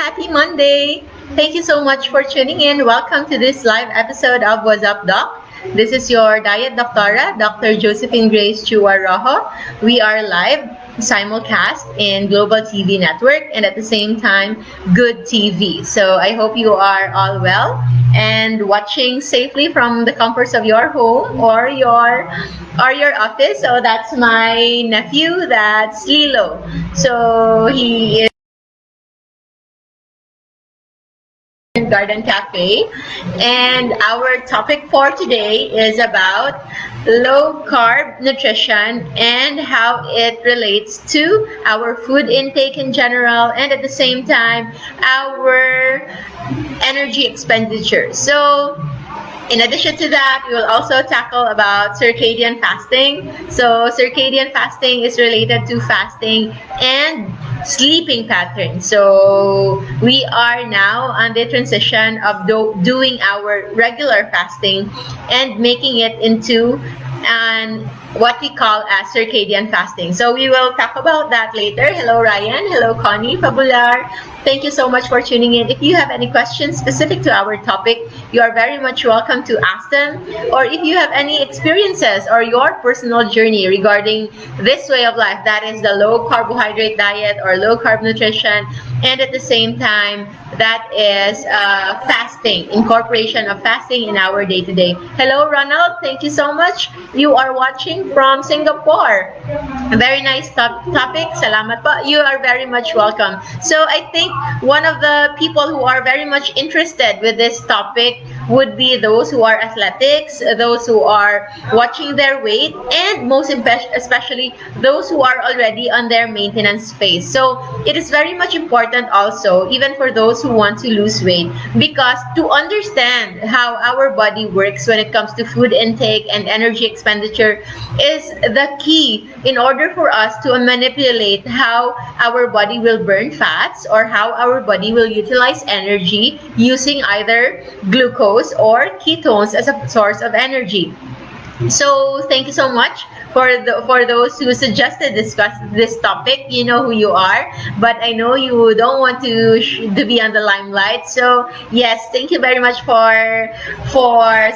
Happy Monday! Thank you so much for tuning in. Welcome to this live episode of Wazzup Doc. This is your Diet Doctora, Dr. Josephine Grace Chua Rojo. We are live simulcast in Global TV Network and at the same time Good TV. So I hope you are all well and watching safely from the comforts of your home or your office. So that's my nephew, that's Lilo. So he is in Garden Cafe, and our topic for today is about low carb nutrition and how it relates to our food intake in general and at the same time our energy expenditure. So in addition to that, we will also tackle about circadian fasting. So circadian fasting is related to fasting and sleeping patterns. So we are now on the transition of doing our regular fasting and making it into what we call as circadian fasting. So we will talk about that later. Hello Ryan, hello Connie, Fabular. Thank you so much for tuning in. If you have any questions specific to our topic, you are very much welcome to ask them. Or if you have any experiences or your personal journey regarding this way of life, that is the low carbohydrate diet or low carb nutrition, and at the same time, that is fasting, incorporation of fasting in our day-to-day. Hello Ronald, thank you so much. You are watching from Singapore. A very nice topic. Salamat po. You are very much welcome. So I think one of the people who are very much interested with this topic would be those who are athletics, those who are watching their weight, and most especially those who are already on their maintenance phase. So it is very much important also, even for those who want to lose weight, because to understand how our body works when it comes to food intake and energy expenditure is the key in order for us to manipulate how our body will burn fats or how our body will utilize energy using either glucose or ketones as a source of energy. So thank you so much for those who suggested this topic. You know who you are, but I know you don't want to be on the limelight. So yes, thank you very much for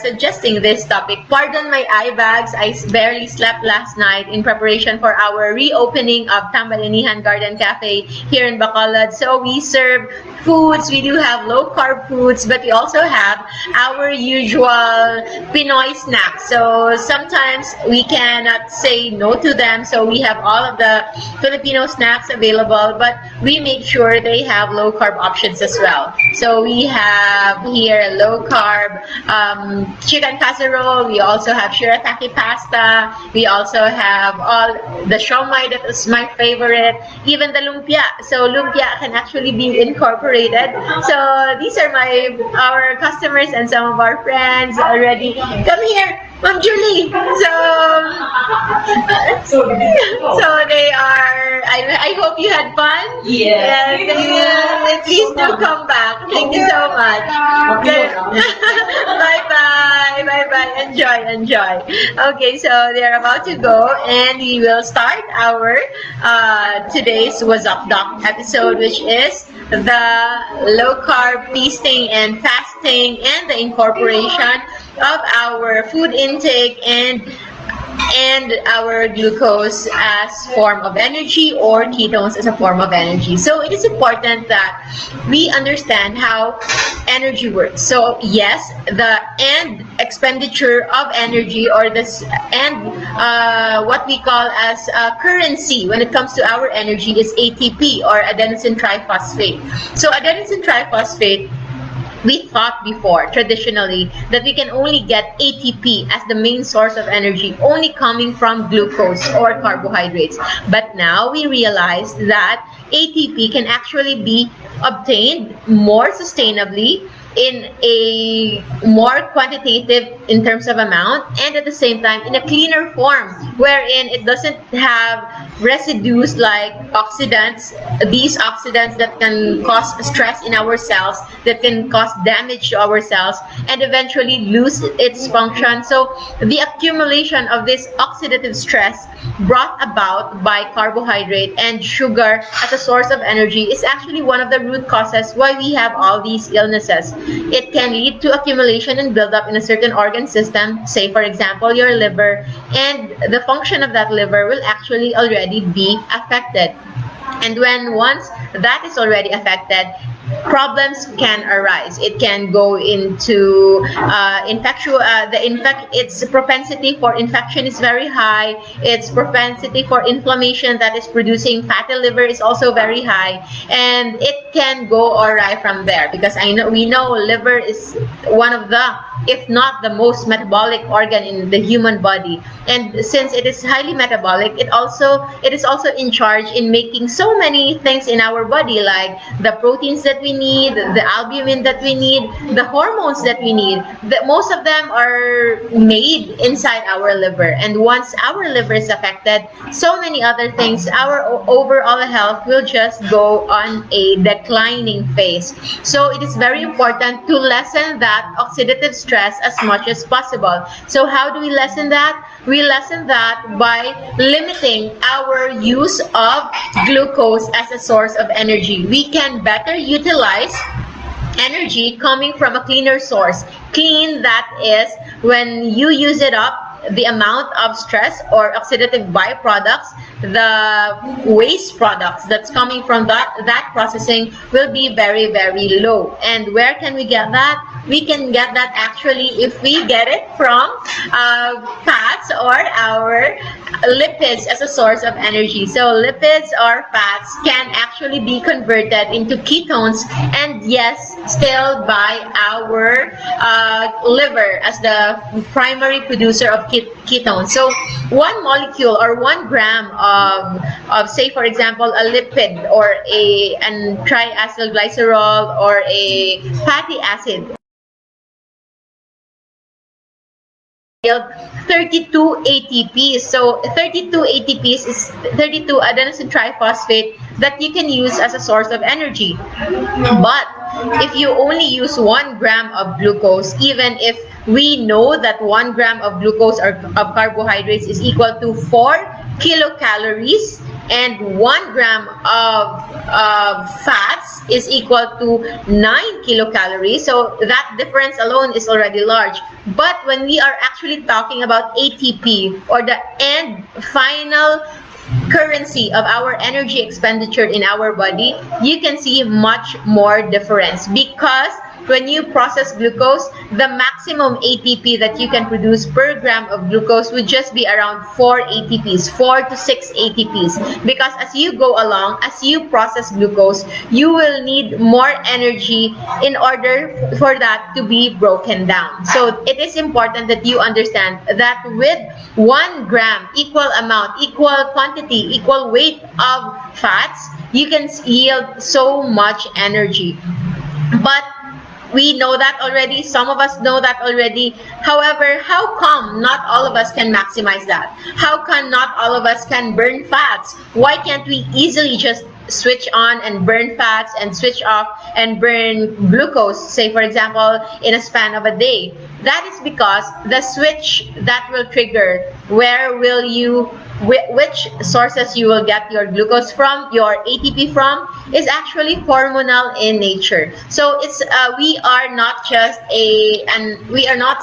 suggesting this topic. Pardon my eye bags. I barely slept last night in preparation for our reopening of Tambalinihan Garden Cafe here in Bacolod. So we serve foods. We do have low carb foods, but we also have our usual Pinoy snacks. So sometimes we cannot say no to them. So we have all of the Filipino snacks available, but we make sure they have low carb options as well. So we have here low carb chicken casserole. We also have shirataki pasta. We also have all the siomai, that is my favorite. Even the lumpia. So lumpia can actually be incorporated. So these are our customers and some of our friends already. Come here, Ma'am Julie. So they are. I hope you had fun. Yes. Please do come back. Thank you so much. Bye bye. Enjoy. Okay, so they're about to go, and we will start our today's Wazzup Doc episode, which is the low carb feasting and fasting and the incorporation of our food intake and our glucose as form of energy or ketones as a form of energy. So it is important that we understand how energy works. So yes, the end expenditure of energy or what we call as currency when it comes to our energy is ATP or adenosine triphosphate. So adenosine triphosphate, we thought before, traditionally, that we can only get ATP as the main source of energy, only coming from glucose or carbohydrates. But now we realize that ATP can actually be obtained more sustainably in a more quantitative in terms of amount, and at the same time in a cleaner form, wherein it doesn't have residues like oxidants, these oxidants that can cause stress in our cells, that can cause damage to our cells, and eventually lose its function. So the accumulation of this oxidative stress brought about by carbohydrate and sugar as a source of energy is actually one of the root causes why we have all these illnesses. It can lead to accumulation and buildup in a certain organ system, say for example your liver, and the function of that liver will actually already be affected. And when once that is already affected, problems can arise. It can go into its propensity for infection is very high. Its propensity for inflammation that is producing fatty liver is also very high, and it can go awry from there, because we know liver is one of the, if not the most metabolic organ in the human body. And since it is highly metabolic, it is also in charge in making so many things in our body, like the proteins that we need, the albumin that we need, the hormones that we need. Most of them are made inside our liver. And once our liver is affected, so many other things, our overall health will just go on a declining phase. So it is very important to lessen that oxidative stress as much as possible. So how do we lessen that? We lessen that by limiting our use of glucose as a source of energy. We can better utilize energy coming from a cleaner source. Clean, that is, when you use it up, the amount of stress or oxidative byproducts, the waste products that's coming from that processing will be very, very low. And where can we get that? We can get that actually if we get it from fats or our lipids as a source of energy. So lipids or fats can actually be converted into ketones, and yes, still by our liver as the primary producer of ketones. So one molecule or 1 gram of say for example a lipid or an triacylglycerol or a fatty acid 32 ATPs. So 32 ATPs is 32 adenosine triphosphate that you can use as a source of energy. But if you only use 1 gram of glucose, even if we know that 1 gram of glucose or of carbohydrates is equal to 4 kilocalories, and 1 gram of fats is equal to 9 kilocalories. So that difference alone is already large. But when we are actually talking about ATP, or the end final currency of our energy expenditure in our body, you can see much more difference, because when you process glucose, the maximum ATP that you can produce per gram of glucose would just be around 4 ATPs, 4 to 6 ATPs. Because as you go along, as you process glucose, you will need more energy in order for that to be broken down. So it is important that you understand that with 1 gram, equal amount, equal quantity, equal weight of fats, you can yield so much energy. But we know that already. Some of us know that already. However, how come not all of us can maximize that? How come not all of us can burn fats? Why can't we easily just switch on and burn fats and switch off and burn glucose, say for example, in a span of a day? That is because the switch that will trigger which sources you will get your glucose from, your ATP from, is actually hormonal in nature. So it's we are not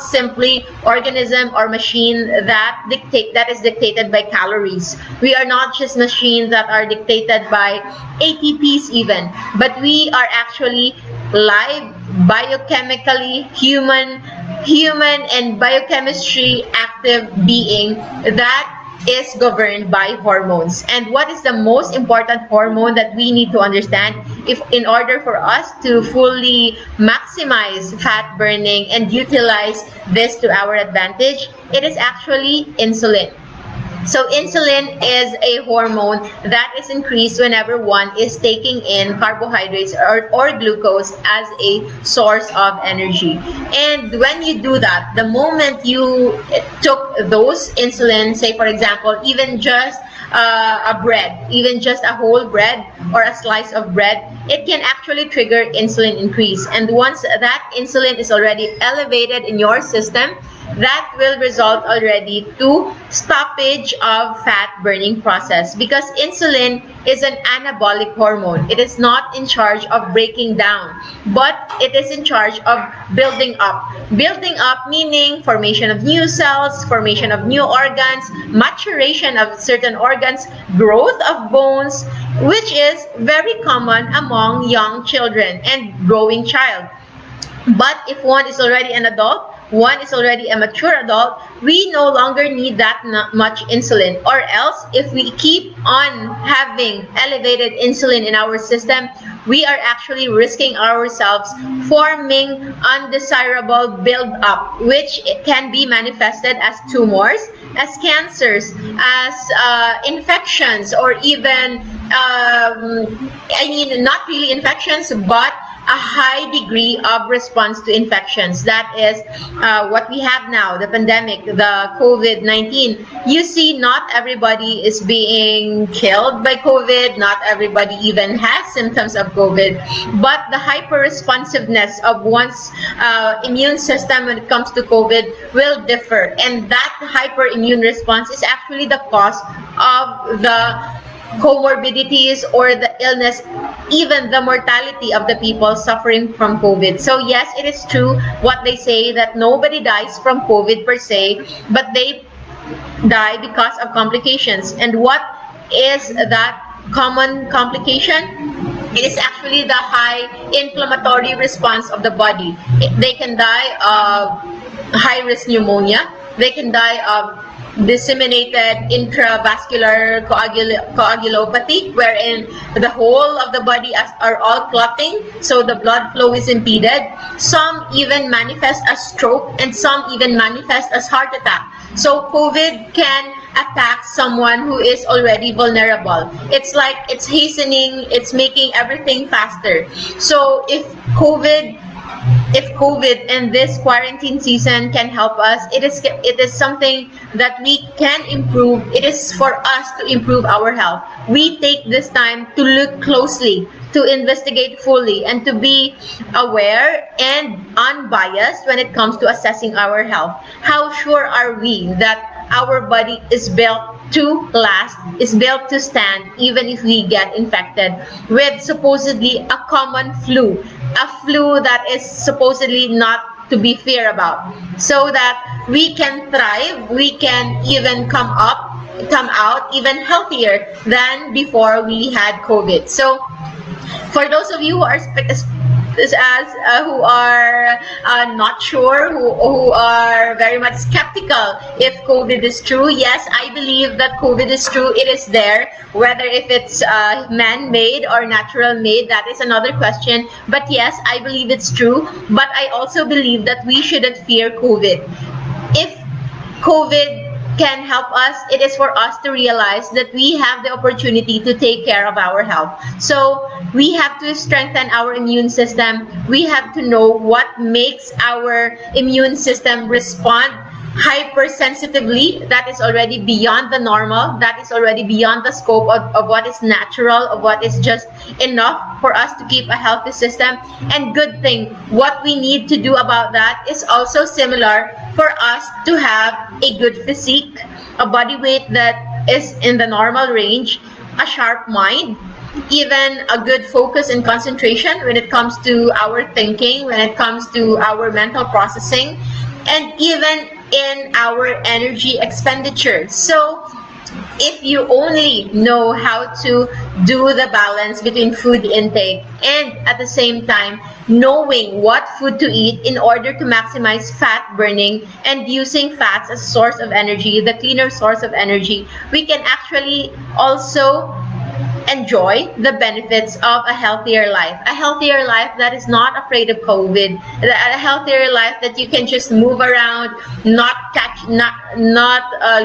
simply organism or machine that is dictated by calories. We are not just machines that are dictated by ATPs even, but we are actually live, biochemically human and biochemistry active being that is governed by hormones. And what is the most important hormone that we need to understand in order for us to fully maximize fat burning and utilize this to our advantage? It is actually insulin. So insulin is a hormone that is increased whenever one is taking in carbohydrates or glucose as a source of energy. And when you do that, the moment you took those insulin, say for example, even just a bread, even just a whole bread or a slice of bread, it can actually trigger insulin increase. And once that insulin is already elevated in your system, that will result already to stoppage of fat burning process, because insulin is an anabolic hormone. It is not in charge of breaking down, but it is in charge of building up. Building up meaning formation of new cells, formation of new organs, maturation of certain organs, growth of bones, which is very common among young children and growing child. But if one is already an adult, one is already a mature adult, we no longer need that much insulin. Or else, if we keep on having elevated insulin in our system, we are actually risking ourselves forming undesirable build-up, which can be manifested as tumors, as cancers, as infections, or even, not really infections, but a high degree of response to infections. That is what we have now, the pandemic, the COVID-19. You see, not everybody is being killed by COVID, not everybody even has symptoms of COVID, but the hyper-responsiveness of one's immune system when it comes to COVID will differ, and that hyper-immune response is actually the cause of the comorbidities or the illness, even the mortality of the people suffering from COVID. So yes, it is true what they say, that nobody dies from COVID per se, but they die because of complications. And what is that common complication? It is actually the high inflammatory response of the body. They can die of high-risk pneumonia. They can die of disseminated intravascular coagulopathy, wherein the whole of the body are all clotting, so the blood flow is impeded. Some even manifest as stroke, and some even manifest as heart attack. So COVID can attack someone who is already vulnerable. It's like it's hastening, it's making everything faster. So if COVID and this quarantine season can help us, it is something that we can improve. It is for us to improve our health. We take this time to look closely, to investigate fully, and to be aware and unbiased when it comes to assessing our health. How sure are we that our body is built to last, is built to stand, even if we get infected with supposedly a common flu, a flu that is supposedly not to be feared about, so that we can thrive, we can even come out even healthier than before we had COVID. So for those of you who are who are not sure, who are very much skeptical if COVID is true, yes, I believe that COVID is true. It is there. Whether if it's man-made or natural-made, that is another question. But yes, I believe it's true. But I also believe that we shouldn't fear COVID. If COVID can help us, it is for us to realize that we have the opportunity to take care of our health. So we have to strengthen our immune system. We have to know what makes our immune system respond hypersensitively. That is already beyond the normal. That is already beyond the scope of what is natural, of what is just enough for us to keep a healthy system. And good thing, what we need to do about that is also similar for us to have a good physique, a body weight that is in the normal range, a sharp mind, even a good focus and concentration when it comes to our thinking, when it comes to our mental processing, and even in our energy expenditure. So if you only know how to do the balance between food intake and at the same time knowing what food to eat in order to maximize fat burning and using fats as a source of energy, the cleaner source of energy, we can actually also enjoy the benefits of a healthier life. A healthier life that is not afraid of COVID. A healthier life that you can just move around, not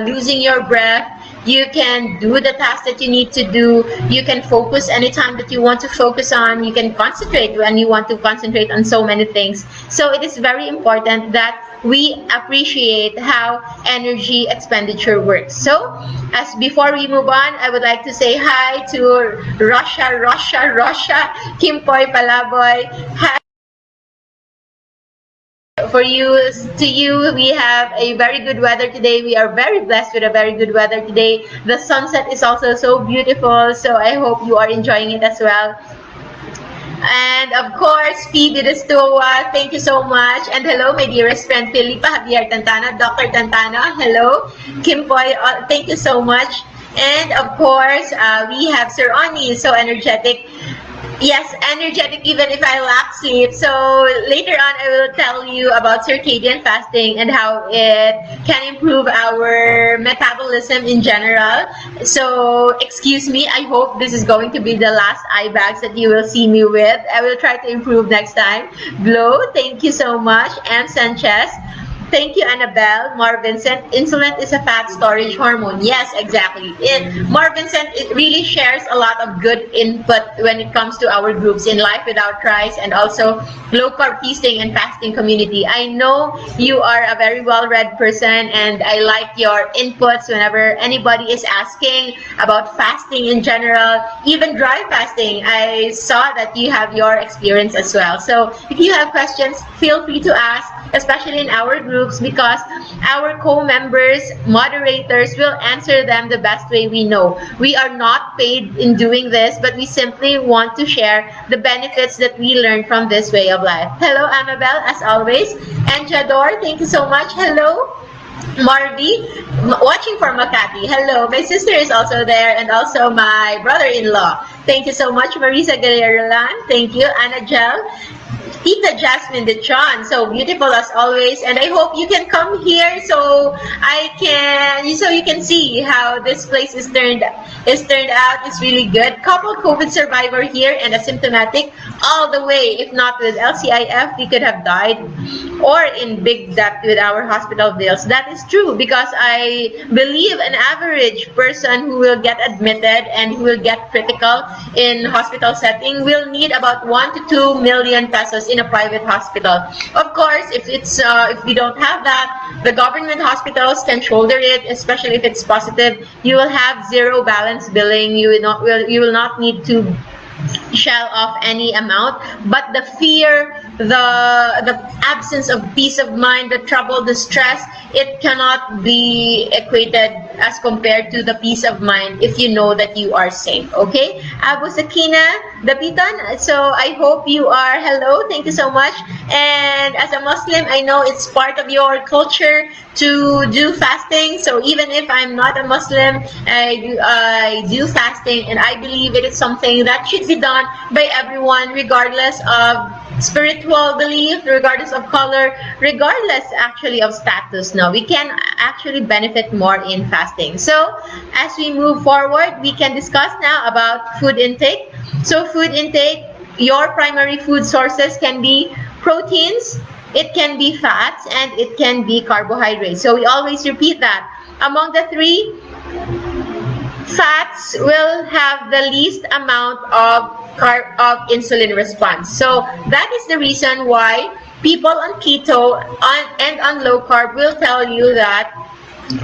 losing your breath, You can do the tasks that you need to do. You can focus anytime that you want to focus on. You can concentrate when you want to concentrate on so many things. So it is very important that we appreciate how energy expenditure works. So, as before we move on, I would like to say hi to Russia, Kimpoy Palaboy. Hi. For you, to you, we have a very good weather today. We are very blessed with a very good weather today. The sunset is also so beautiful, so I hope you are enjoying it as well. And of course, Phoebe de Stoa, thank you so much. And hello, my dearest friend, Filipa Javier Tantana, Dr. Tantana, hello. Kimpoy, thank you so much. And of course, we have Sir Oni, so energetic. Yes, energetic even if I lack sleep. So later on, I will tell you about circadian fasting and how it can improve our metabolism in general. So excuse me, I hope this is going to be the last eye bags that you will see me with. I will try to improve next time. Glow, thank you so much. M. Sanchez. Thank you, Annabelle. Mar Vincent, insulin is a fat storage hormone. Yes, exactly. Mar Vincent, it really shares a lot of good input when it comes to our groups in Life Without Rice and also low carb feasting and fasting community. I know you are a very well-read person and I like your inputs whenever anybody is asking about fasting in general, even dry fasting. I saw that you have your experience as well. So if you have questions, feel free to ask, especially in our groups, because our co-members, moderators will answer them the best way we know. We are not paid in doing this, but we simply want to share the benefits that we learn from this way of life. Hello, Amabel, as always. And Jador, thank you so much. Hello. Marby, watching for Makati. Hello, my sister is also there, and also my brother-in-law. Thank you so much, Marisa Galeralan. Thank you, Anna Gel. Tita Jasmine Dechon, so beautiful as always, and I hope you can come here so you can see how this place is turned out. It's really good. Couple COVID survivor here and asymptomatic all the way. If not with LCIF, we could have died or in big debt with our hospital bills. That is true because I believe an average person who will get admitted and who will get critical in hospital setting will need about 1 to 2 million pesos in a private hospital. Of course, if we don't have that, the government hospitals can shoulder it, especially if it's positive. You will have zero balance billing. You will not need to shell off any amount, but the fear, the absence of peace of mind, the trouble, the stress, it cannot be equated as compared to the peace of mind if you know that you are safe. Okay, Abu Sakina Dapitan, so I hope you are. Hello, thank you so much. And as a Muslim, I know it's part of your culture to do fasting. So even if I'm not a Muslim, I do fasting, and I believe it is something that should be done by everyone, regardless of spiritual belief, regardless of color, regardless actually of status. Now we can actually benefit more in fasting. So as we move forward, we can discuss now about food intake. So food intake, your primary food sources can be proteins, it can be fats, and it can be carbohydrates. So we always repeat that. Among the three, fats will have the least amount of insulin response. So that is the reason why people on keto and on low carb will tell you that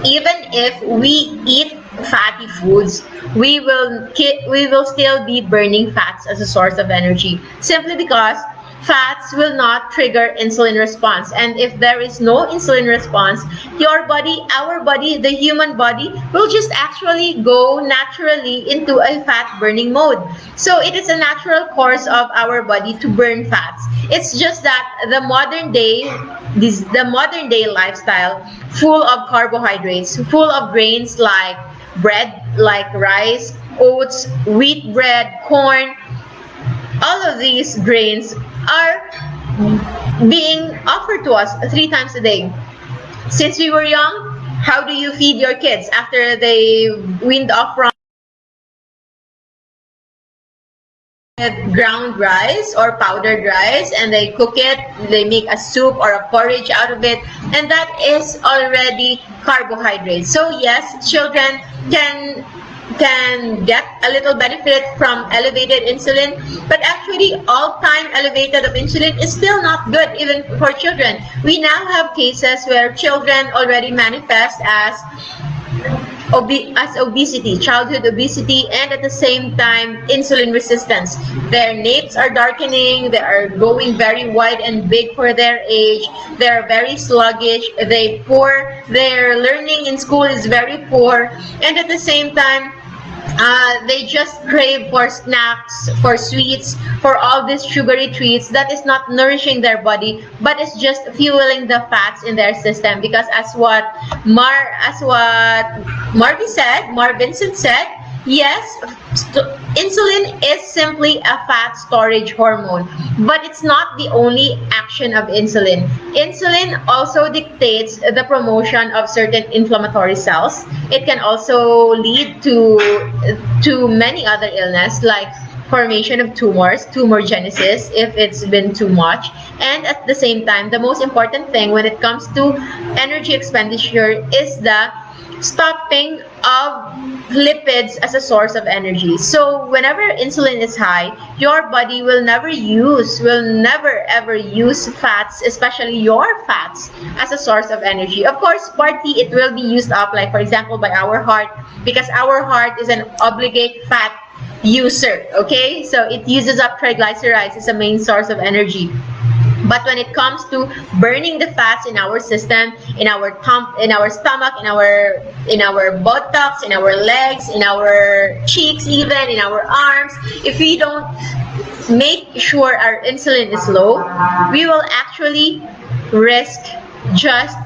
even if we eat fatty foods, we will still be burning fats as a source of energy, simply because fats will not trigger insulin response. And if there is no insulin response, your body, our body, the human body will just actually go naturally into a fat burning mode. So it is a natural course of our body to burn fats. It's just that the modern day lifestyle, full of carbohydrates, full of grains like bread, like rice, oats, wheat bread, corn, all of these grains are being offered to us 3 times a day. Since we were young, how do you feed your kids after they weaned off from ground rice or powdered rice, and they cook it, they make a soup or a porridge out of it, and that is already carbohydrates. So yes, children can get a little benefit from elevated insulin, but actually all-time elevated of insulin is still not good even for children. We now have cases where children already manifest as obesity, childhood obesity, and at the same time insulin resistance. Their napes are darkening, they are going very wide and big for their age, they are very sluggish, they poor, their learning in school is very poor, and at the same time they just crave for snacks, for sweets, for all these sugary treats that is not nourishing their body, but it's just fueling the fats in their system. Because as what Marvin said, yes, insulin is simply a fat storage hormone, but it's not the only action of insulin. Insulin also dictates the promotion of certain inflammatory cells. It can also lead to many other illness like formation of tumors, tumor genesis if it's been too much. And at the same time, the most important thing when it comes to energy expenditure is the stopping of lipids as a source of energy. So whenever insulin is high, your body will never ever use fats, especially your fats, as a source of energy. Of course, partly it will be used up, like for example by our heart, because our heart is an obligate fat user, okay? So it uses up triglycerides as a main source of energy. But when it comes to burning the fats in our system, in our stomach, in our buttocks, in our legs, in our cheeks, even in our arms, if we don't make sure our insulin is low, we will actually risk just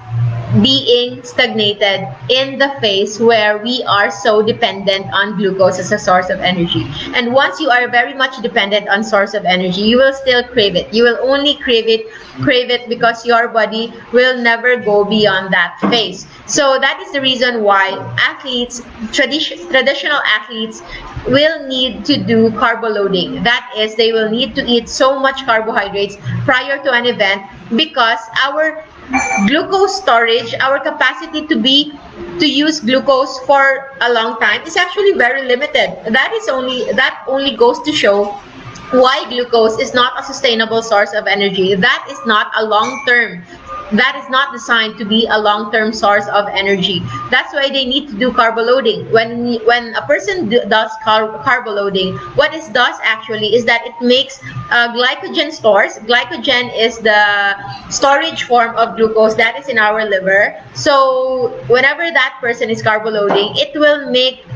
being stagnated in the phase where we are so dependent on glucose as a source of energy. And once you are very much dependent on source of energy, you will still crave it. You will only crave it because your body will never go beyond that phase. So that is the reason why athletes, traditional athletes, will need to do carbo loading. That is, they will need to eat so much carbohydrates prior to an event, because our glucose storage, our capacity to use glucose for a long time is actually very limited. That only goes to show why glucose is not a sustainable source of energy. That is not designed to be a long-term source of energy. That's why they need to do carbo loading. When a person does carbo loading, what it does actually is that it makes glycogen stores. Glycogen is the storage form of glucose that is in our liver. So whenever that person is carbo loading,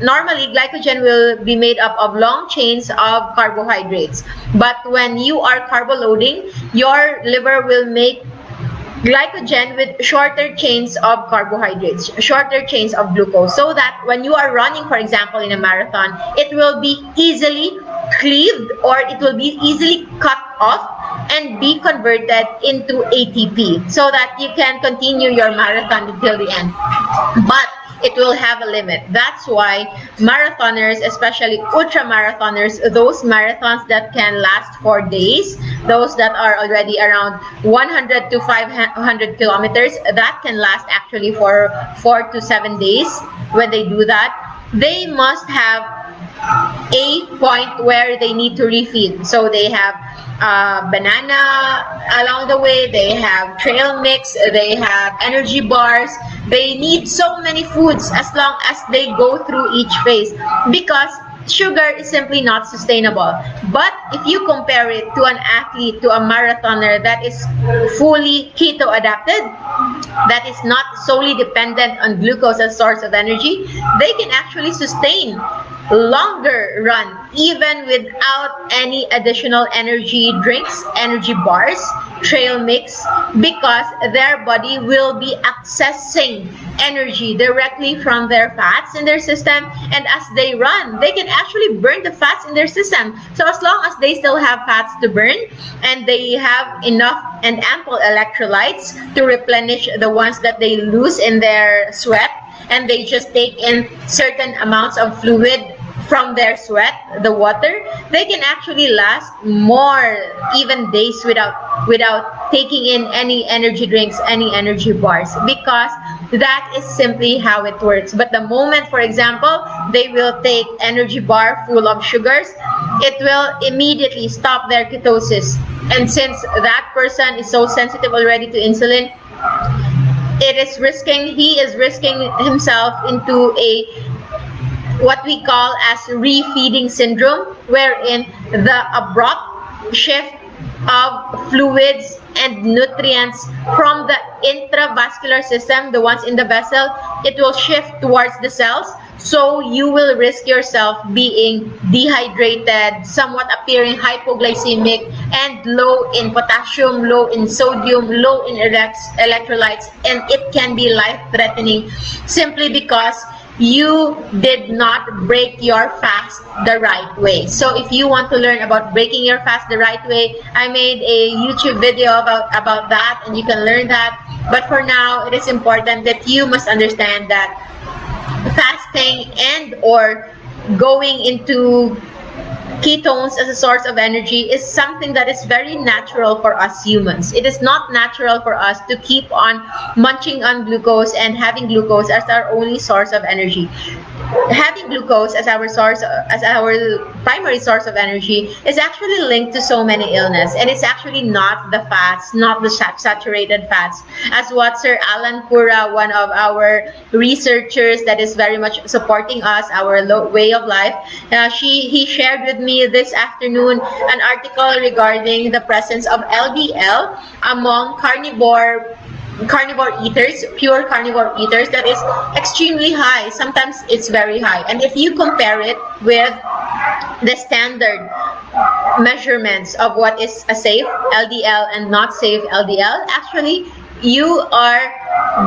normally glycogen will be made up of long chains of carbohydrates. But when you are carbo loading, your liver will make glycogen with shorter chains of carbohydrates, shorter chains of glucose, so that when you are running, for example, in a marathon, it will be easily cleaved, or it will be easily cut off and be converted into ATP, so that you can continue your marathon until the end. But it will have a limit. That's why marathoners, especially ultra marathoners, those marathons that can last for days, those that are already around 100 to 500 kilometers, that can last actually for 4 to 7 days. When they do that, they must have a point where they need to refeed. So they have banana along the way, they have trail mix, they have energy bars. They need so many foods as long as they go through each phase, because sugar is simply not sustainable. But if you compare it to an athlete, to a marathoner that is fully keto adapted, that is not solely dependent on glucose as source of energy, they can actually sustain longer run even without any additional energy drinks, energy bars, trail mix, because their body will be accessing energy directly from their fats in their system. And as they run, they can actually burn the fats in their system. So as long as they still have fats to burn, and they have enough and ample electrolytes to replenish the ones that they lose in their sweat, and they just take in certain amounts of fluid from their sweat, the water, they can actually last more, even days, without taking in any energy drinks, any energy bars, because that is simply how it works. But the moment, for example, they will take energy bar full of sugars, it will immediately stop their ketosis. And since that person is so sensitive already to insulin, he is risking himself into a what we call as refeeding syndrome, wherein the abrupt shift of fluids and nutrients from the intravascular system, the ones in the vessel, it will shift towards the cells. So you will risk yourself being dehydrated, somewhat appearing hypoglycemic, and low in potassium, low in sodium, low in electrolytes, and it can be life-threatening simply because you did not break your fast the right way. So if you want to learn about breaking your fast the right way, I made a YouTube video about that, and you can learn that. But for now, it is important that you must understand that fasting and or going into ketones as a source of energy is something that is very natural for us humans. It is not natural for us to keep on munching on glucose and having glucose as our only source of energy. Having glucose as our primary source of energy is actually linked to so many illness, and it's actually not the fats, not the saturated fats, as what Sir Alan Pura, one of our researchers that is very much supporting us, our way of life, he shared with me this afternoon an article regarding the presence of LDL among carnivore eaters, pure carnivore eaters, that is extremely high. Sometimes it's very high. And if you compare it with the standard measurements of what is a safe LDL and not safe LDL, actually you are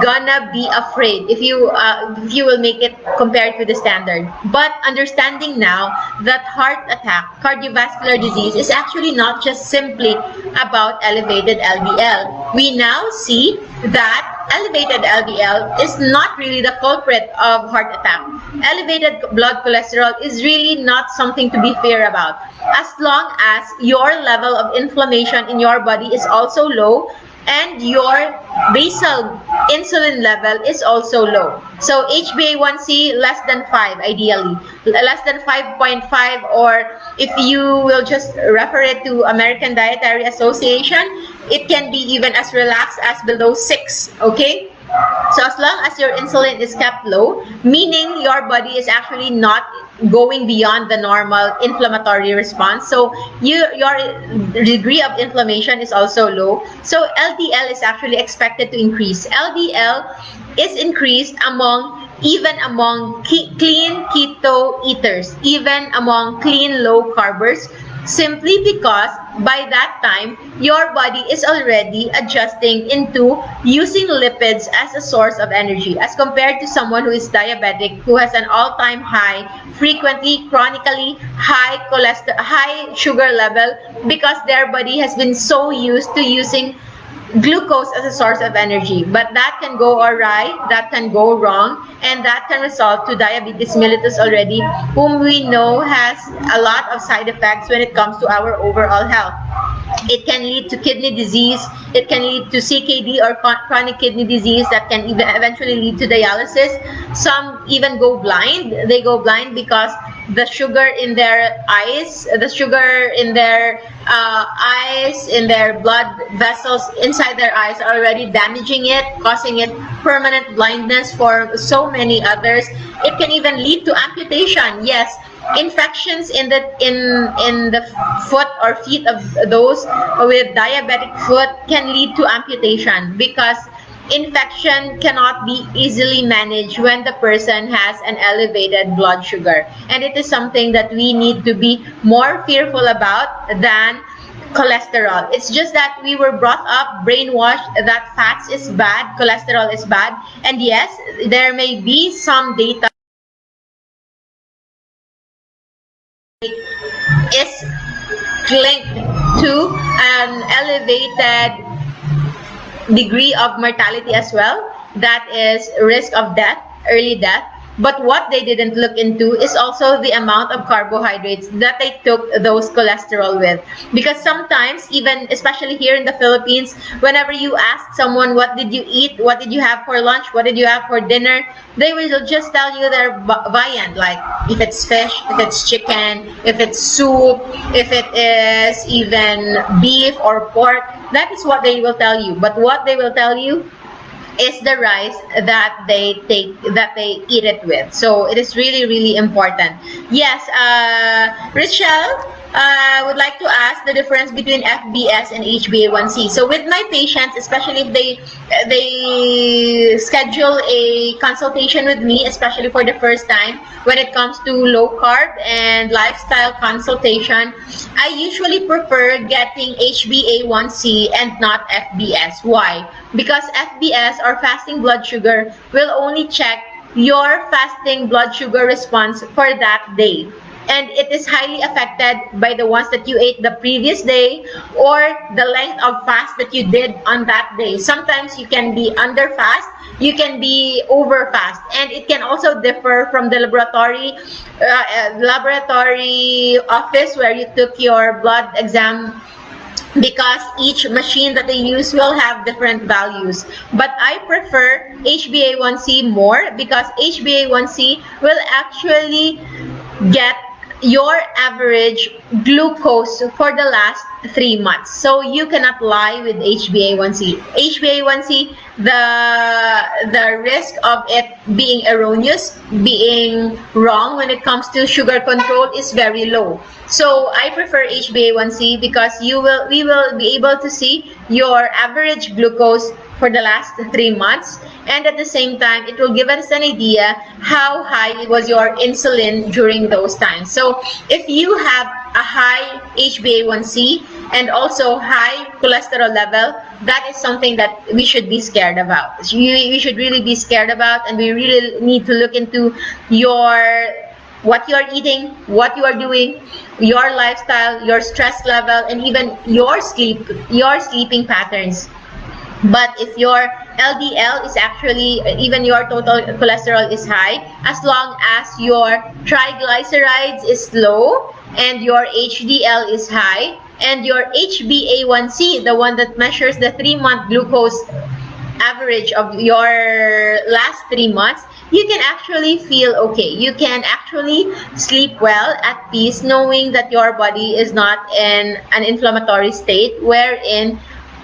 gonna be afraid if you will make it compared to the standard. But understanding now that heart attack, cardiovascular disease, is actually not just simply about elevated LDL. We now see that elevated LDL is not really the culprit of heart attack. Elevated blood cholesterol is really not something to be feared about, as long as your level of inflammation in your body is also low and your basal insulin level is also low. So HbA1c less than 5 ideally, less than 5.5, or if you will just refer it to American Dietary Association, it can be even as relaxed as below 6, okay? So as long as your insulin is kept low, meaning your body is actually not going beyond the normal inflammatory response, so your degree of inflammation is also low, so LDL is actually expected to increase. LDL is increased even among clean keto eaters, even among clean low carbers, simply because by that time your body is already adjusting into using lipids as a source of energy, as compared to someone who is diabetic, who has an all-time high, frequently chronically high cholesterol, high sugar level, because their body has been so used to using glucose as a source of energy. But that can go awry, that can go wrong, and that can result to diabetes mellitus already, whom we know has a lot of side effects when it comes to our overall health. It can lead to kidney disease, it can lead to CKD or chronic kidney disease that can even eventually lead to dialysis. Some even go blind. They go blind because the sugar in their eyes, in their blood vessels inside their eyes are already damaging it, causing it permanent blindness for so many others. It can even lead to amputation. Yes, infections in the foot or feet of those with diabetic foot can lead to amputation, because infection cannot be easily managed when the person has an elevated blood sugar, and it is something that we need to be more fearful about than cholesterol. It's just that we were brought up, brainwashed, that fats is bad, cholesterol is bad, and yes, there may be some data is linked to an elevated degree of mortality as well, that is risk of death, early death. But what they didn't look into is also the amount of carbohydrates that they took those cholesterol with. Because sometimes, even especially here in the Philippines, whenever you ask someone, what did you eat, what did you have for lunch, what did you have for dinner, they will just tell you their viand, like if it's fish, if it's chicken, if it's soup, if it is even beef or pork. That is what they will tell you. But what they will tell you is the rice that they eat it with. So it is really important. Yes, Richelle would like to ask the difference between FBS and HbA1c. So with my patients, especially if they schedule a consultation with me, especially for the first time, when it comes to low carb and lifestyle consultation, I usually prefer getting HbA1c and not FBS. Why? Because FBS, or fasting blood sugar, will only check your fasting blood sugar response for that day. And it is highly affected by the ones that you ate the previous day or the length of fast that you did on that day. Sometimes you can be under fast, you can be over fast, and it can also differ from the laboratory office where you took your blood exam, because each machine that they use will have different values. But I prefer HbA1c more, because HbA1c will actually get your average glucose for the last 3 months. So you cannot lie with HbA1c. HbA1c, the risk of it being erroneous, being wrong when it comes to sugar control is very low. So I prefer HbA1c because we will be able to see your average glucose for the last 3 months, and at the same time it will give us an idea how high was your insulin during those times. So if you have a high HbA1c and also high cholesterol level, that is something that we should be scared about. We should really be scared about, and we really need to look into what you are eating, what you are doing, your lifestyle, your stress level, and even your sleeping patterns. But if your LDL is actually, even your total cholesterol is high, as long as your triglycerides is low and your HDL is high, and your HbA1c, the one that measures the 3-month glucose average of your last 3 months, you can actually feel okay. You can actually sleep well at peace, knowing that your body is not in an inflammatory state wherein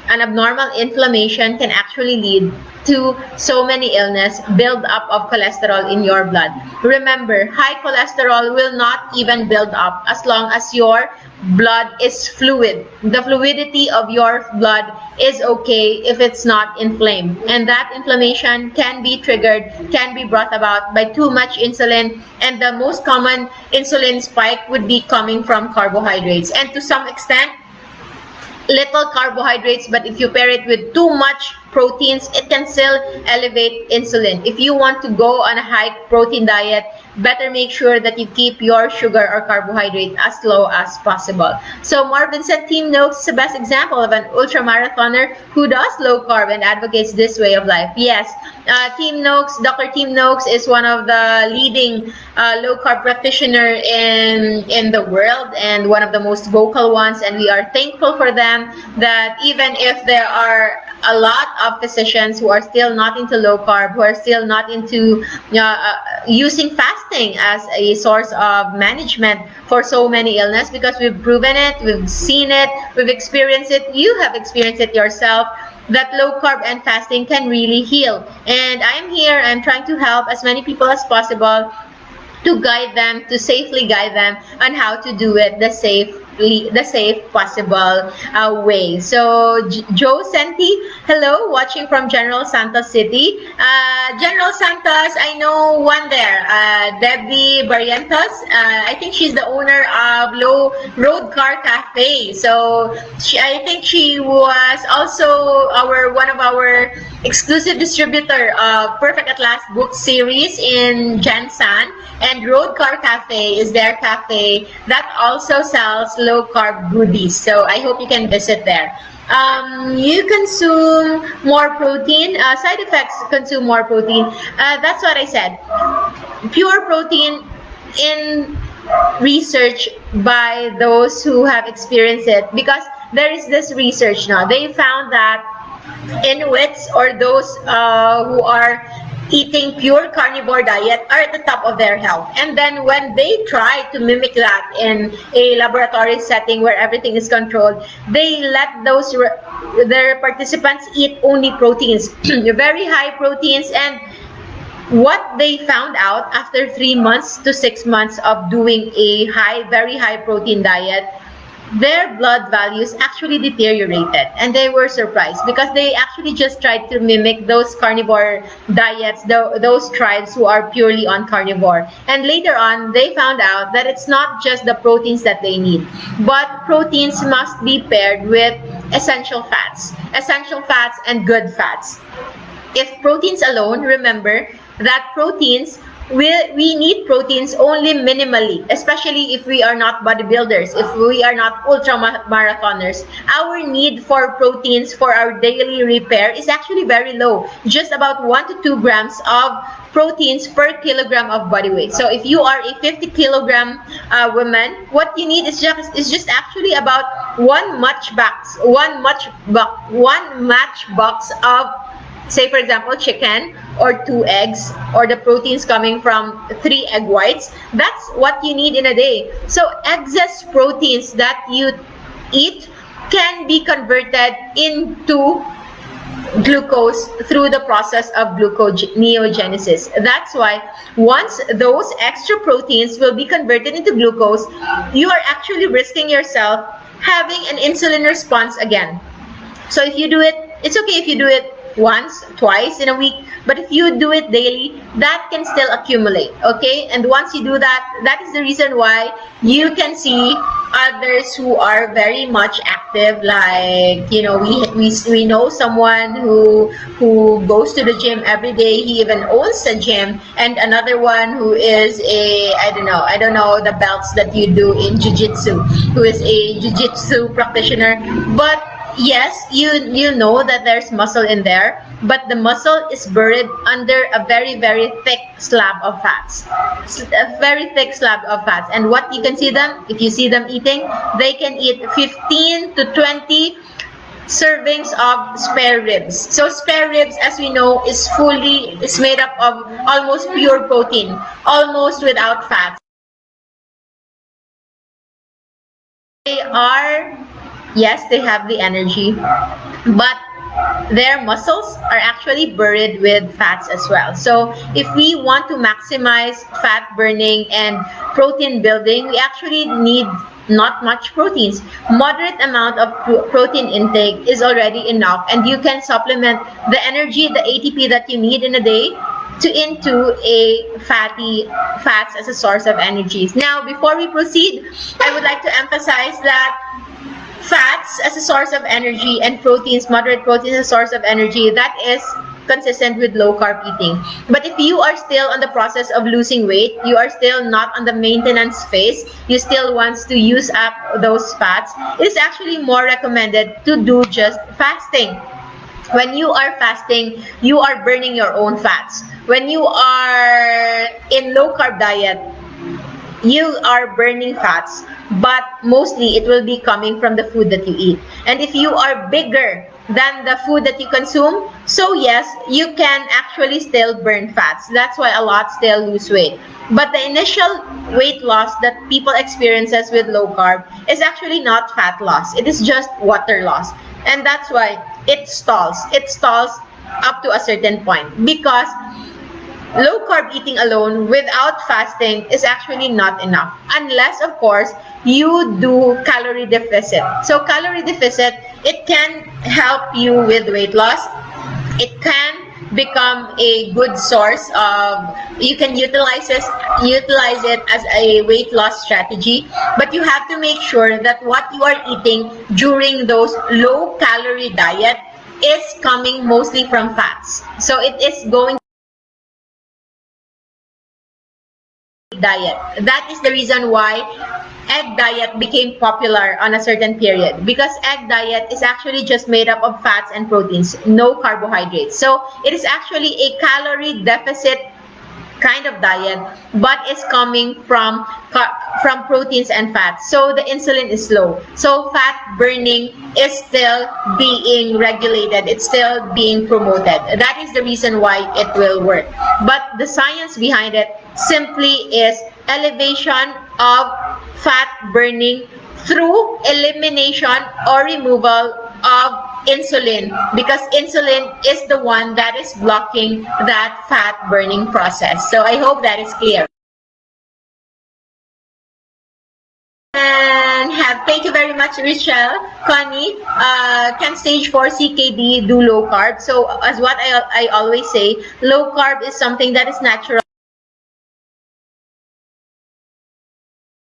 an abnormal inflammation can actually lead to so many illness, build up of cholesterol in your blood. Remember, high cholesterol will not even build up as long as your blood is fluid. The fluidity of your blood is okay if it's not inflamed. And that inflammation can be triggered, can be brought about by too much insulin. And the most common insulin spike would be coming from carbohydrates. And to some extent, little carbohydrates, but if you pair it with too much proteins, it can still elevate insulin. If you want to go on a high protein diet, better make sure that you keep your sugar or carbohydrate as low as possible. So Marvin said Team Noakes is the best example of an ultramarathoner who does low carb and advocates this way of life. Yes, Team Noakes, Dr. Team Noakes is one of the leading low carb practitioner in the world, and one of the most vocal ones, and we are thankful for them, that even if there are a lot of physicians who are still not into low carb, who are still not into using fasting as a source of management for so many illness, because we've proven it, we've seen it, we've experienced it, you have experienced it yourself, that low carb and fasting can really heal. And I'm here, I'm trying to help as many people as possible, to guide them, to safely guide them on how to do it the safe possible way. So Joe Senti, hello, watching from General Santos City. General Santos, I know one there, Debbie Barrientos. I think she's the owner of Low Road Car Cafe. So I think she was also one of our exclusive distributor of Perfect at Last book series in Jansan, and Road Car Cafe is their cafe that also sells low carb goodies. So I hope you can visit there. You consume more protein. Side effects: consume more protein. That's what I said. Pure protein in research by those who have experienced it, because there is this research now. They found that Inuits, or those who are eating pure carnivore diet, are at the top of their health. And then when they try to mimic that in a laboratory setting where everything is controlled, they let their participants eat only proteins, very high proteins. And what they found out after 3 months to 6 months of doing a very high protein diet, their blood values actually deteriorated, and they were surprised because they actually just tried to mimic those carnivore diets, those tribes who are purely on carnivore. And later on, they found out that it's not just the proteins that they need, but proteins must be paired with essential fats and good fats. If proteins alone, remember that we need proteins only minimally, especially if we are not bodybuilders, if we are not ultra marathoners. Our need for proteins for our daily repair is actually very low, just about 1 to 2 grams of proteins per kilogram of body weight. So if you are a 50 kilogram woman, what you need is just actually about one matchbox of, say for example, chicken, or 2 eggs, or the proteins coming from 3 egg whites. That's what you need in a day. So excess proteins that you eat can be converted into glucose through the process of gluconeogenesis. That's why once those extra proteins will be converted into glucose, you are actually risking yourself having an insulin response again. So if you do it, it's okay if you do it once, twice in a week, but if you do it daily, that can still accumulate, okay? And once you do that, that is the reason why you can see others who are very much active, like, you know, we know someone who goes to the gym every day. He even owns a gym. And another one who is I don't know the belts that you do in jiu-jitsu, who is a jiu-jitsu practitioner. But yes, you know that there's muscle in there, but the muscle is buried under a very, very thick slab of fats. A very thick slab of fats. And what you can see them, if you see them eating, they can eat 15 to 20 servings of spare ribs. So spare ribs, as we know, is made up of almost pure protein, almost without fat. Yes, they have the energy, but their muscles are actually buried with fats as well. So if we want to maximize fat burning and protein building, we actually need not much proteins. Moderate amount of protein intake is already enough, and you can supplement the energy, the ATP that you need in a day into a fats as a source of energies. Now, before we proceed, I would like to emphasize that fats as a source of energy and moderate proteins as a source of energy, that is consistent with low carb eating. But if you are still on the process of losing weight, you are still not on the maintenance phase, you still want to use up those fats, it is actually more recommended to do just fasting. When you are fasting, you are burning your own fats. When you are in low carb diet, you are burning fats, but mostly it will be coming from the food that you eat. And if you are bigger than the food that you consume, so yes, you can actually still burn fats. That's why a lot still lose weight. But the initial weight loss that people experiences with low carb is actually not fat loss. It is just water loss. And that's why it stalls. It stalls up to a certain point, because low carb eating alone without fasting is actually not enough, unless of course you do calorie deficit. So calorie deficit, it can help you with weight loss. It can become a good source of, you can utilize it as a weight loss strategy, but you have to make sure that what you are eating during those low calorie diet is coming mostly from fats. So it is going diet. That is the reason why egg diet became popular on a certain period, because egg diet is actually just made up of fats and proteins, no carbohydrates. So it is actually a calorie deficit kind of diet, but it's coming from proteins and fats. So the insulin is low. So fat burning is still being regulated. It's still being promoted. That is the reason why it will work. But the science behind it simply is elevation of fat burning through elimination or removal of insulin, because insulin is the one that is blocking that fat burning process. So I hope that is clear. And thank you very much, Richelle. Connie, can stage 4 CKD do low carb? So as what I always say, low carb is something that is natural.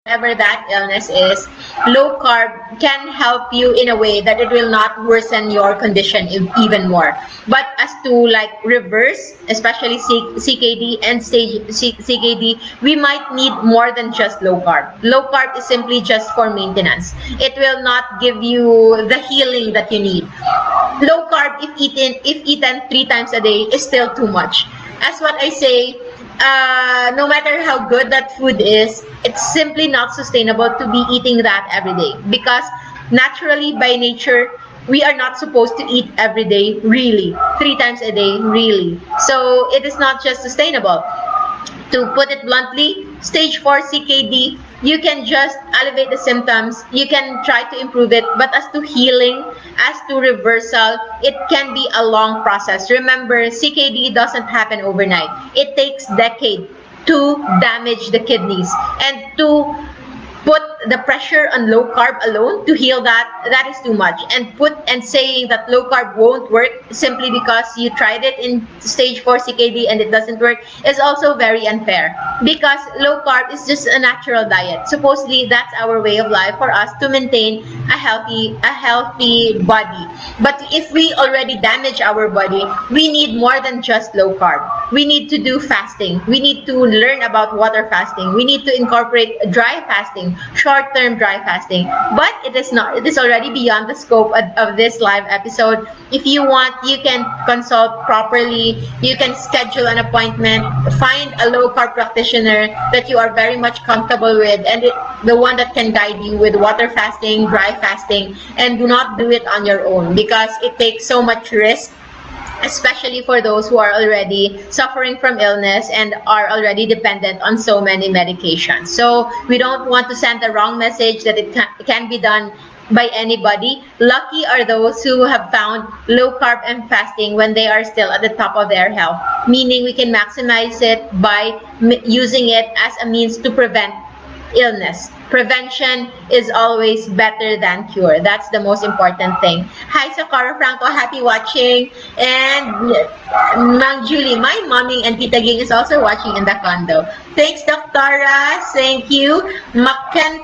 Whatever that illness is, low carb can help you in a way that it will not worsen your condition even more. But as to like reverse, especially CKD and stage CKD, we might need more than just low carb. Low carb is simply just for maintenance. It will not give you the healing that you need. Low carb, if eaten 3 times a day, is still too much. As what I say, no matter how good that food is, it's simply not sustainable to be eating that every day, because naturally by nature we are not supposed to eat every day, really, 3 times a day, really. So it is not just sustainable. To put it bluntly, stage 4 CKD, you can just elevate the symptoms, you can try to improve it, but as to healing, as to reversal, it can be a long process. Remember, CKD doesn't happen overnight. It takes decades to damage the kidneys, and to put the pressure on low carb alone to heal that is too much. And saying that low carb won't work simply because you tried it in stage 4 CKD and it doesn't work is also very unfair, because low carb is just a natural diet. Supposedly that's our way of life for us to maintain a healthy body. But if we already damage our body, we need more than just low carb. We need to do fasting. We need to learn about water fasting. We need to incorporate dry fasting, short-term dry fasting. But it is already beyond the scope of this live episode. If you want, you can consult properly. You can schedule an appointment, find a low-carb practitioner that you are very much comfortable with, and the one that can guide you with water fasting, dry fasting, and do not do it on your own, because it takes so much risk, especially for those who are already suffering from illness and are already dependent on so many medications. So we don't want to send the wrong message that it can be done by anybody. Lucky are those who have found low carb and fasting when they are still at the top of their health, meaning we can maximize it by using it as a means to prevent illness. Prevention is always better than cure. That's the most important thing. Hi, Sakara Franco. Happy watching. And Mang Julie, my mommy and Tita Ging is also watching in the condo. Thanks, Doctora. Thank you. Makan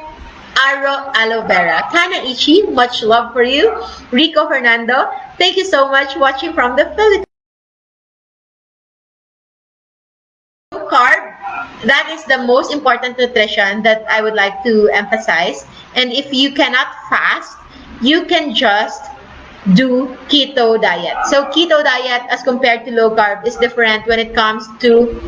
Aloe Vera. Kana Ichi, much love for you. Rico Fernando, thank you so much watching from the Philippines. Carb, that is the most important nutrition that I would like to emphasize. And if you cannot fast, you can just do keto diet. So keto diet as compared to low carb is different when it comes to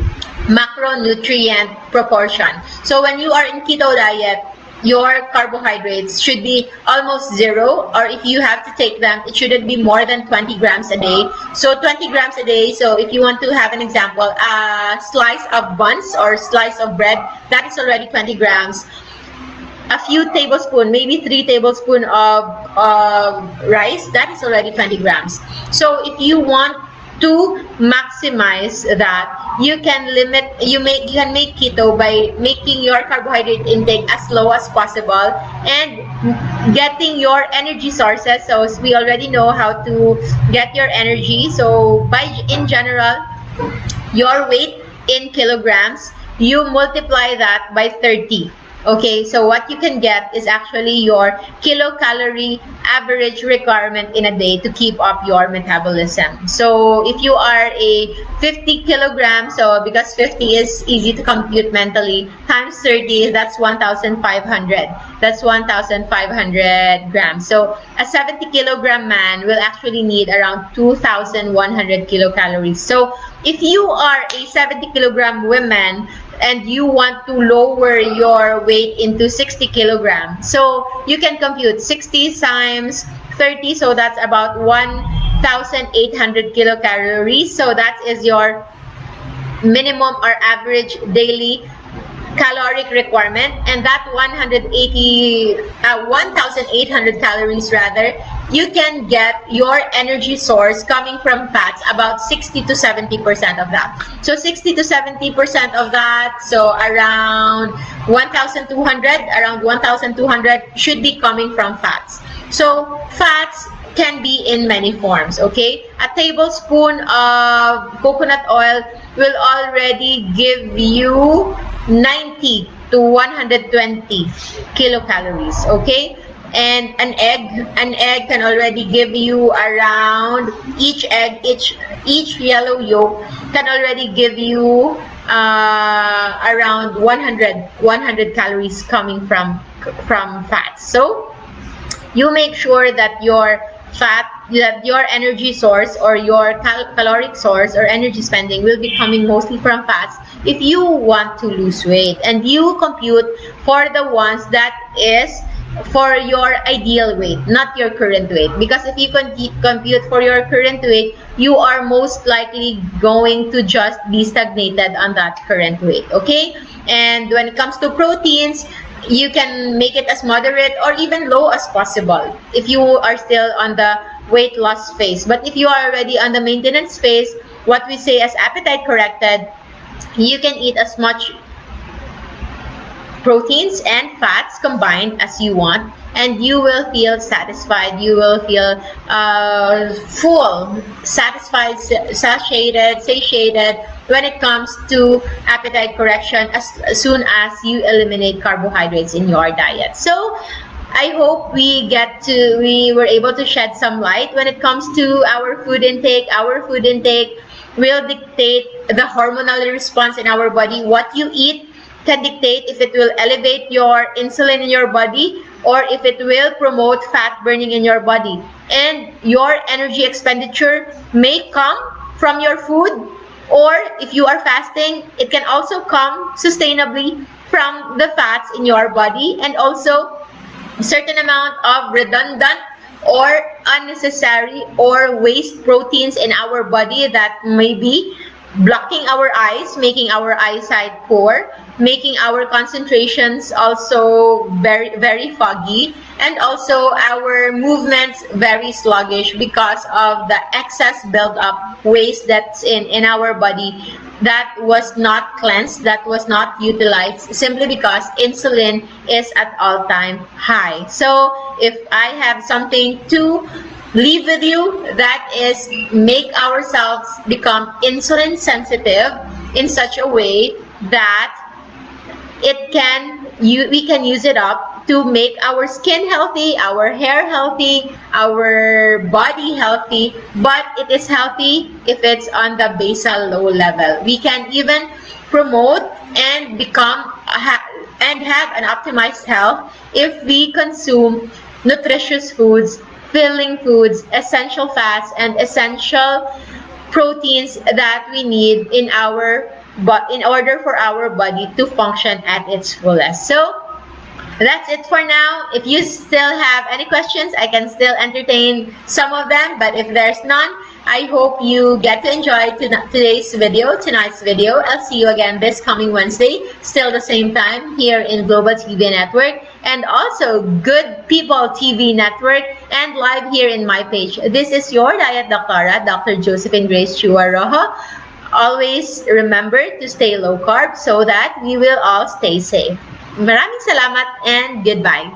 macronutrient proportion. So when you are in keto diet, your carbohydrates should be almost zero, or if you have to take them, it shouldn't be more than 20 grams a day. So 20 grams a day, so if you want to have an example, a slice of buns or slice of bread, that is already 20 grams. A few tablespoons, maybe 3 tablespoons of rice, that is already 20 grams. So if you want to maximize that, you can make keto by making your carbohydrate intake as low as possible and getting your energy sources. So we already know how to get your energy. So in general, your weight in kilograms, you multiply that by 30. Okay, so what you can get is actually your kilocalorie average requirement in a day to keep up your metabolism. So if you are a 50 kilograms, so because 50 is easy to compute mentally, times 30, that's 1,500. That's 1,500 grams. So a 70 kilogram man will actually need around 2,100 kilocalories. So if you are a 70 kilogram woman, and you want to lower your weight into 60 kilograms. So you can compute 60 times 30, so that's about 1,800 kilocalories. So that is your minimum or average daily caloric requirement, and that 1,800 calories rather, you can get your energy source coming from fats, about 60 to 70% of that. So 60 to 70% of that, so around 1,200 should be coming from fats. So fats can be in many forms, okay? A tablespoon of coconut oil will already give you 90 to 120 kilocalories, okay? And an egg can already give you around, each yellow yolk can already give you around 100 calories coming from fats. So you make sure that your energy source or your caloric source or energy spending will be coming mostly from fats if you want to lose weight, and you compute for the ones that is for your ideal weight, not your current weight, because if you compute for your current weight, you are most likely going to just be stagnated on that current weight, okay? And when it comes to proteins, you can make it as moderate or even low as possible if you are still on the weight loss phase. But if you are already on the maintenance phase, what we say as appetite corrected, you can eat as much proteins and fats combined as you want, and you will feel satisfied. You will feel full, satisfied, satiated when it comes to appetite correction as soon as you eliminate carbohydrates in your diet. So I hope we were able to shed some light when it comes to our food intake. Our food intake will dictate the hormonal response in our body. What you eat can dictate if it will elevate your insulin in your body or if it will promote fat burning in your body. And your energy expenditure may come from your food, or if you are fasting, it can also come sustainably from the fats in your body, and also a certain amount of redundant or unnecessary or waste proteins in our body that may be blocking our eyes, making our eyesight poor, making our concentrations also very, very foggy, and also our movements very sluggish because of the excess build-up waste that's in our body that was not cleansed, that was not utilized, simply because insulin is at all-time high. So if I have something to leave with you, that is, make ourselves become insulin sensitive in such a way that we can use it up to make our skin healthy, our hair healthy, our body healthy. But it is healthy if it's on the basal low level. We can even promote and become and have an optimized health if we consume nutritious foods, filling foods, essential fats, and essential proteins that we need in order for our body to function at its fullest. So that's it for now. If you still have any questions, I can still entertain some of them, but if there's none, I hope you get to enjoy tonight's video. I'll see you again this coming Wednesday, still the same time, here in Global TV Network, and also Good People TV Network, and live here in my page. This is your Diet Doctora, Dr. Josephine Grace Chua Rojo. Always remember to stay low carb so that we will all stay safe. Maraming salamat and goodbye.